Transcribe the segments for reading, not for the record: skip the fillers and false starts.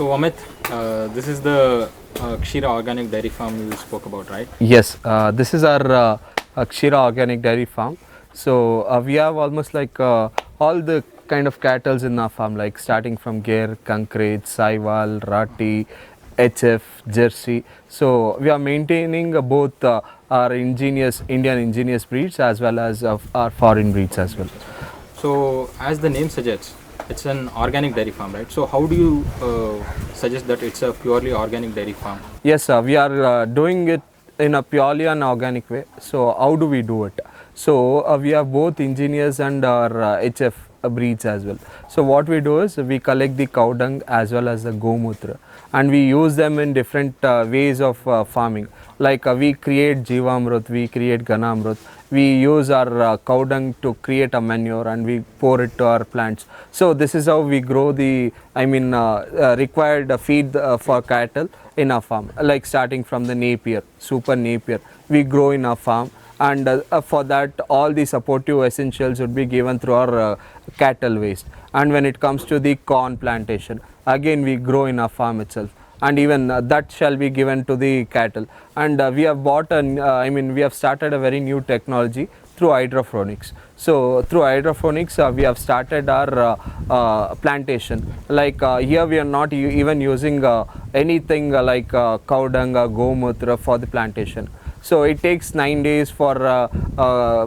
So Amit, this is the Ksheera organic dairy farm you spoke about, right? Yes, this is our Ksheera organic dairy farm. So we have almost like all the kind of cattle in our farm, like starting from Ger, Kankrej, Saiwal, Rati, HF, Jersey. So we are maintaining both our Indian ingenious breeds as well as our foreign breeds as well. So as the name suggests, it's an organic dairy farm, right? So how do you suggest that it's a purely organic dairy farm? Yes, we are doing it in a purely an organic way. So how do we do it? So we have both engineers and our HF breeds as well. So what we do is we collect the cow dung as well as the gomutra, and we use them in different ways of farming. Like we create jivamrut, we create ganamrut. We use our cow dung to create a manure and we pour it to our plants. So this is how we grow the required feed for cattle in our farm, like starting from the napier, super napier, we grow in our farm, and for that all the supportive essentials would be given through our cattle waste. And when it comes to the corn plantation, again we grow in our farm itself, and even that shall be given to the cattle. And we have bought we have started a very new technology through hydroponics. So through hydroponics we have started our plantation. Like here we are not even using anything like cow dung or gomutra for the plantation. So it takes 9 days for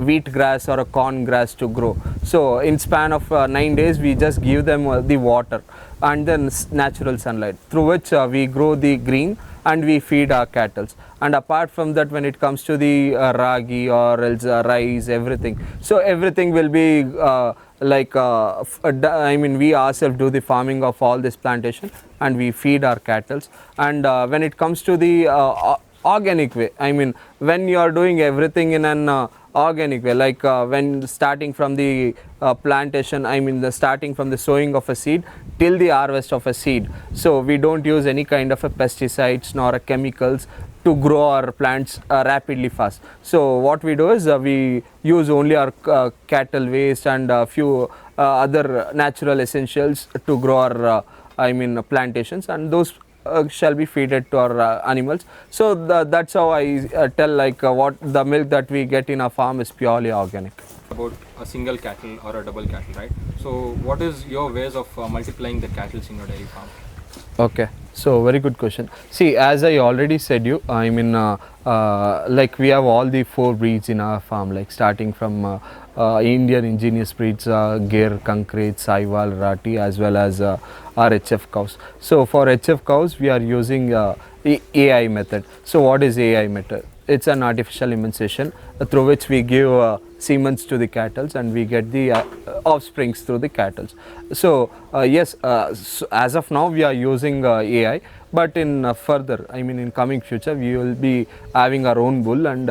wheat grass or a corn grass to grow. So in span of 9 days we just give them the water and then natural sunlight, through which we grow the green and we feed our cattle. And apart from that, when it comes to the ragi or else rice, everything, so everything will be we ourselves do the farming of all this plantation and we feed our cattle. And when it comes to the organic way, when you are doing everything in an organic way, like when starting from the plantation, starting from the sowing of a seed till the harvest of a seed, so we don't use any kind of a pesticides nor a chemicals to grow our plants rapidly fast. So what we do is we use only our cattle waste and a few other natural essentials to grow our plantations, and those shall be feeded to our animals. So that's how I tell like what the milk that we get in our farm is purely organic. About a single cattle or a double cattle, right? So what is your ways of multiplying the cattle in your dairy farm? Okay, so very good question. See, as I already said you, like we have all the 4 breeds in our farm, like starting from Indian ingenious breeds, Ger, Kankrej, Saiwal, Rati, as well as our HF cows. So for HF cows, we are using AI method. So what is AI method? It's an artificial insemination through which we give semens to the cattle and we get the offsprings through the cattle. So yes, so as of now we are using AI, but in further, in coming future, we will be having our own bull, and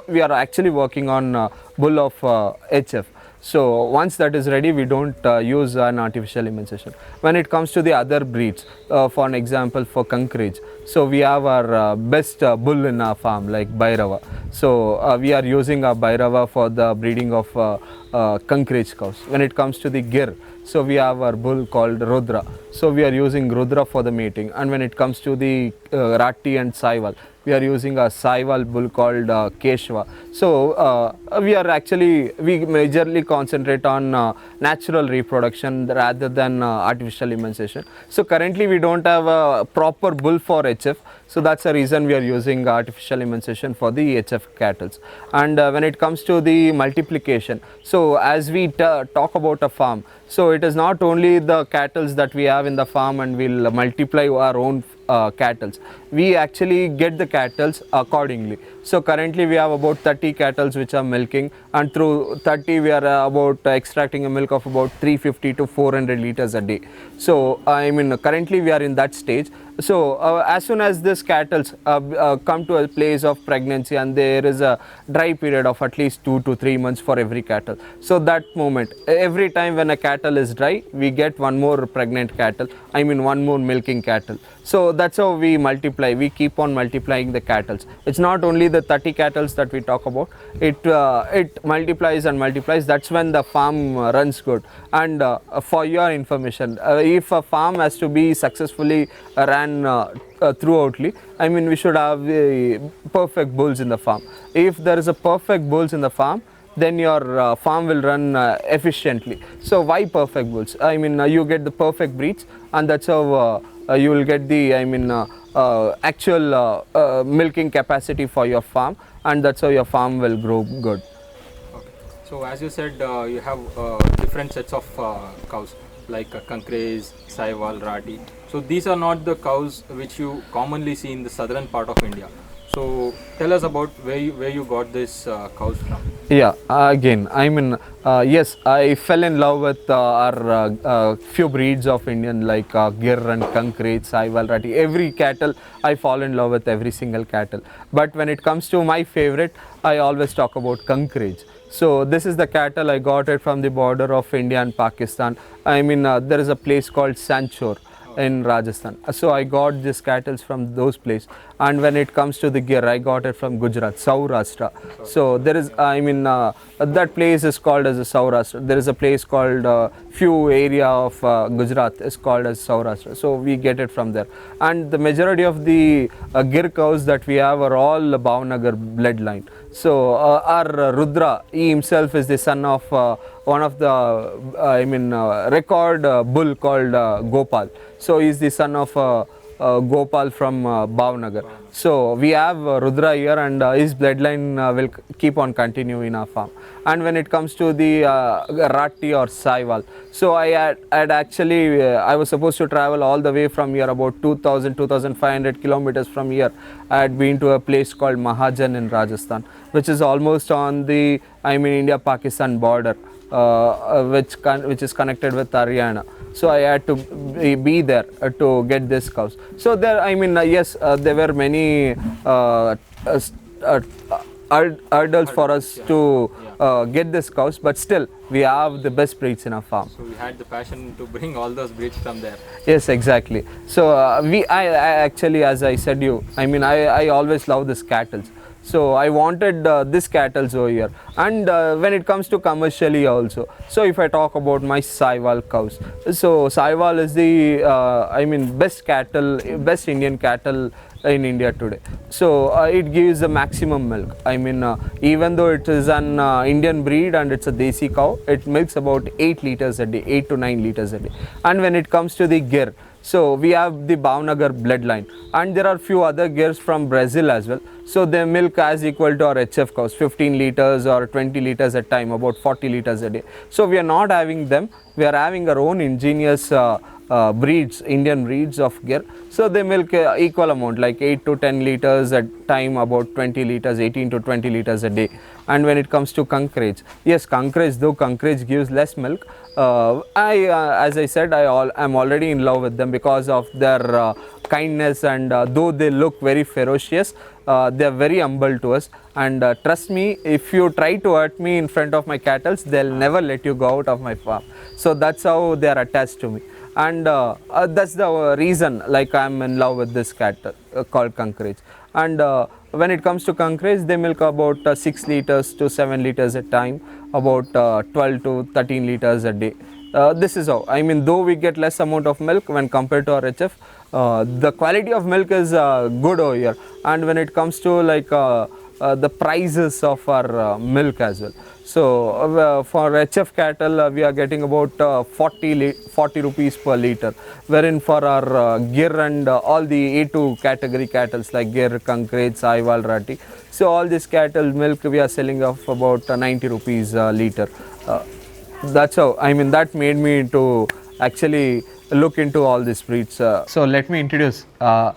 we are actually working on bull of HF. So once that is ready, we don't use an artificial insemination. When it comes to the other breeds, for an example, for Kankrej, so we have our best bull in our farm, like Bhairava. So we are using our Bhairava for the breeding of Kankrej cows. When it comes to the Gir, so we have our bull called Rudra. So we are using Rudra for the mating. And when it comes to the Rati and Saiwal, we are using a Saiwal bull called Ksheera. So we majorly concentrate on natural reproduction rather than artificial insemination. So currently we don't have a proper bull for HF. So that's the reason we are using artificial insemination for the HF cattle. And when it comes to the multiplication, so as we talk about a farm, so it is not only the cattle that we have in the farm and we'll multiply our own cattle. We actually get the cattle accordingly. So currently we have about 30 cattle which are milking, and through 30 we are about extracting a milk of about 350 to 400 liters a day. So currently we are in that stage. So as soon as this cattle come to a place of pregnancy, and there is a dry period of at least 2 to 3 months for every cattle. So that moment, every time when a cattle is dry, we get one more pregnant cattle, one more milking cattle. So that's how we multiply. We keep on multiplying the cattle. It's not only the 30 cattle that we talk about. It multiplies and multiplies. That's when the farm runs good. And for your information, if a farm has to be successfully ran throughoutly, I mean, we should have perfect bulls in the farm. If there is a perfect bulls in the farm, then your farm will run efficiently. So why perfect bulls? I mean, you get the perfect breeds, and that's how you will get the, I mean, actual milking capacity for your farm, and that's how your farm will grow good. Okay. So as you said, you have different sets of cows like Kankres, Saiwal, Rati. So these are not the cows which you commonly see in the southern part of India. So tell us about where you got these cows from. Yeah, again, I mean, yes, I fell in love with our few breeds of Indian like Gir and Kankret, Saiwal, Rati. Every cattle, I fall in love with every single cattle. But when it comes to my favorite, I always talk about Kankret. So this is the cattle. I got it from the border of India and Pakistan. I mean, there is a place called Sanchor in Rajasthan. So I got these cattle from those places. And when it comes to the gear, I got it from Gujarat, Saurashtra. So there is, I mean, that place is called as a Saurashtra. There is a place called few area of Gujarat is called as Saurashtra. So we get it from there. And the majority of the gear cows that we have are all Bhavnagar bloodline. So our Rudra, he himself is the son of one of the record bull called Gopal. So he is the son of Gopal from Bhavnagar. So we have Rudra here, and his bloodline will keep on continuing in our farm. And when it comes to the Ratti or Saiwal, so I had actually I was supposed to travel all the way from here, about 2,500 kilometers from here. I had been to a place called Mahajan in Rajasthan, which is almost on the India Pakistan border, which is connected with Haryana. So I had to be there to get this cows. So there, yes, there were many hurdles for us to get this cows, but still we have the best breeds in our farm. So we had the passion to bring all those breeds from there. Yes, exactly. So I actually, as I said I always love this cattle. So I wanted this cattle over here. And when it comes to commercially also, so if I talk about my Saiwal cows, so Saiwal is the best Indian cattle in India today. So it gives the maximum milk. Even though it is an Indian breed and it's a desi cow, it milks about 8 liters a day, 8 to 9 liters a day. And when it comes to the Gir, so we have the Bhavnagar bloodline, and there are few other gears from Brazil as well. So they milk as equal to our HF cows, 15 liters or 20 liters at time, about 40 liters a day. So we are not having them. We are having our own ingenious breeds, Indian breeds of gear. So they milk equal amount, like 8 to 10 liters at time, about 20 liters, 18 to 20 liters a day. And when it comes to Kankrage, yes, Kankrage, though Kankrage gives less milk, as I said, I'm already in love with them because of their kindness, and though they look very ferocious, they are very humble to us. And trust me, if you try to hurt me in front of my cattle, they'll never let you go out of my farm. So that's how they are attached to me. And that's the reason, like, I'm in love with this cat called Kankrage. And when it comes to Kankrage, they milk about 6 liters to 7 liters a time, about 12 to 13 liters a day. This is how, though we get less amount of milk when compared to our HF, the quality of milk is good over here. And when it comes to the prices of our milk as well. So for HF cattle, we are getting about 40 rupees per liter, wherein for our Gir and all the A2 category cattle like Gir, Kankrage, Saiwal, Rati, so all this cattle milk we are selling of about 90 rupees a liter. That's how, that made me to actually look into all these breeds. So let me introduce, her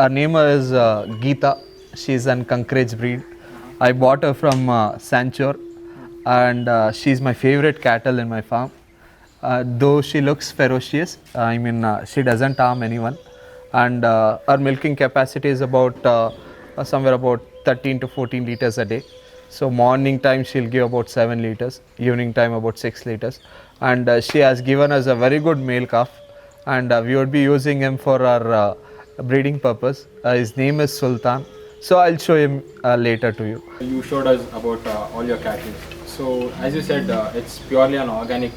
name is Geeta. She's an Kankrage breed. I bought her from Sanchor, and she's my favorite cattle in my farm. Though she looks ferocious, she doesn't harm anyone, and her milking capacity is about somewhere about 13 to 14 liters a day. So morning time she'll give about 7 liters, evening time about 6 liters, and she has given us a very good male calf, and we would be using him for our breeding purpose. His name is Sultan. So I'll show him later to you. You showed us about all your cattle. So as you said, it's purely an organic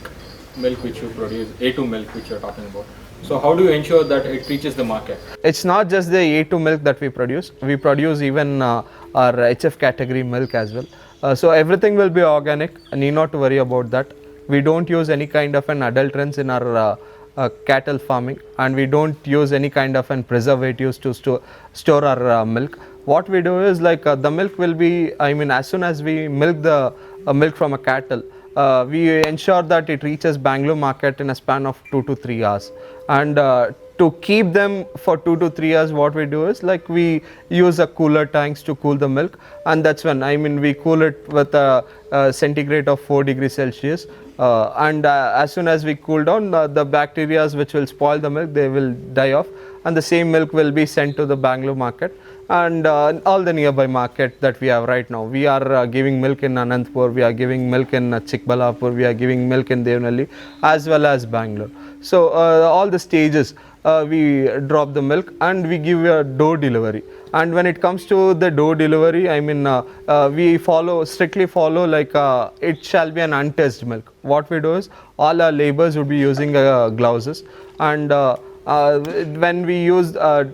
milk which you produce, A2 milk which you're talking about. So how do you ensure that it reaches the market? It's not just the A2 milk that we produce. We produce even our HF category milk as well. So everything will be organic. Need not to worry about that. We don't use any kind of an adulterants in our cattle farming, and we don't use any kind of an preservatives to store our milk. What we do is like the milk will be, I mean, as soon as we milk the milk from a cattle, we ensure that it reaches Bangalore market in a span of 2 to 3 hours. And to keep them for 2 to 3 hours, what we do is like we use a cooler tanks to cool the milk, and that's when, I mean, we cool it with a centigrade of 4 degrees Celsius. And as soon as we cool down, the bacteria which will spoil the milk, they will die off, and the same milk will be sent to the Bangalore market and all the nearby market that we have right now. We are giving milk in Anantapur, we are giving milk in Chikbalapur, we are giving milk in Devnalli as well as Bangalore. So all the stages we drop the milk and we give a door delivery. And when it comes to the door delivery, I mean, we strictly follow like it shall be an untouched milk. What we do is all our laborers would be using gloves, and when we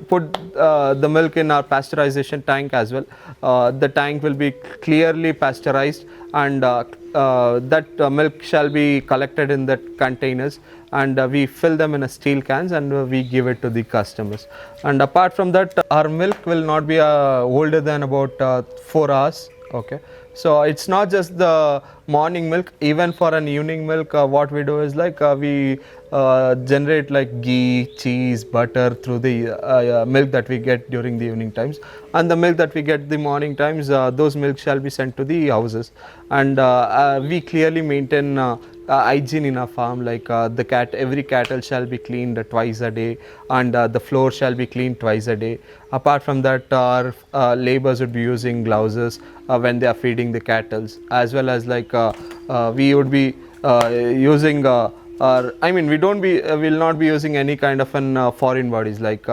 put the milk in our pasteurization tank as well, the tank will be clearly pasteurized, and that milk shall be collected in the containers, and we fill them in a steel cans, and we give it to the customers. And apart from that, our milk will not be older than about 4 hours. Okay, so it's not just the morning milk. Even for an evening milk, what we do is like we generate like ghee, cheese, butter through the milk that we get during the evening times, and the milk that we get the morning times, those milk shall be sent to the houses. And we clearly maintain hygiene in our farm, like every cattle shall be cleaned twice a day, and the floor shall be cleaned twice a day. Apart from that, our laborers would be using gloves when they are feeding the cattle, as well as like we would be using I mean, will not be using any kind of an foreign bodies like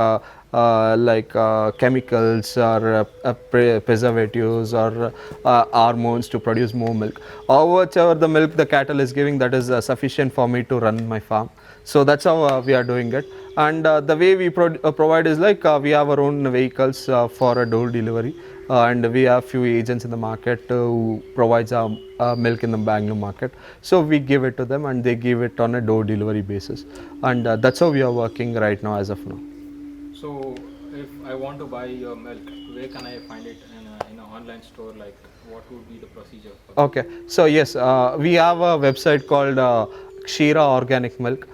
chemicals or preservatives or hormones to produce more milk. However, the milk the cattle is giving, that is sufficient for me to run my farm. So that's how we are doing it. And the way we provide is like we have our own vehicles for a door delivery, and we have few agents in the market who provides milk in the Bangalore market. So we give it to them, and they give it on a door delivery basis, and that's how we are working right now as of now. So if I want to buy your milk, where can I find it in an online store? Like, what would be the procedure for that? Okay, so yes, we have a website called Ksheera Organic Milk.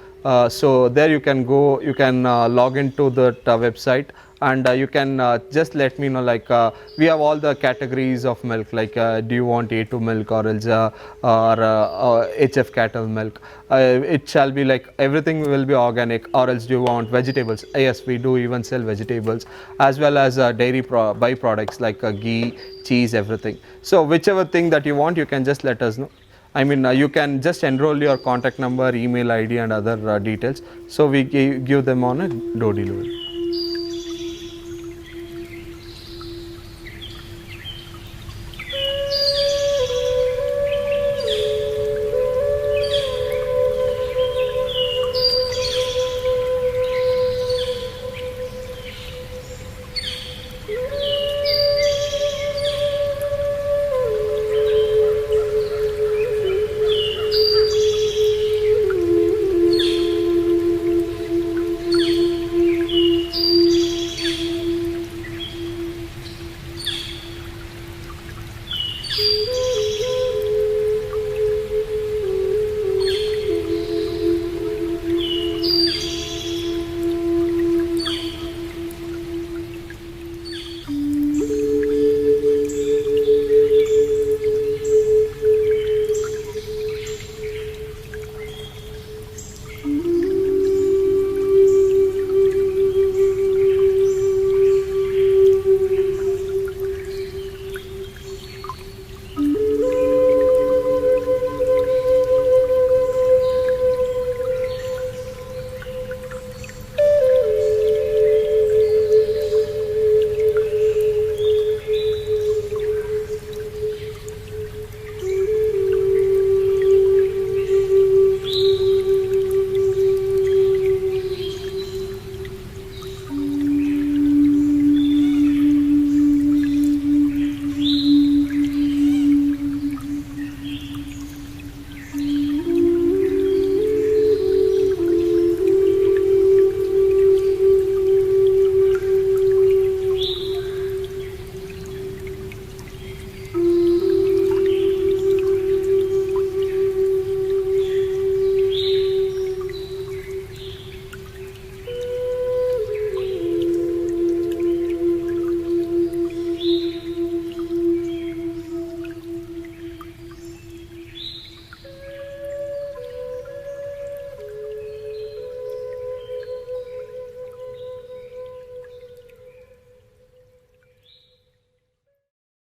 So there you can go, you can log into that website, and you can just let me know, like we have all the categories of milk, like do you want A2 milk or else or HF cattle milk. It shall be like everything will be organic, or else do you want vegetables. Yes, we do even sell vegetables, as well as dairy byproducts like ghee, cheese, everything. So whichever thing that you want, you can just let us know. I mean, you can just enroll your contact number, email ID and other details. So we give them on a door delivery.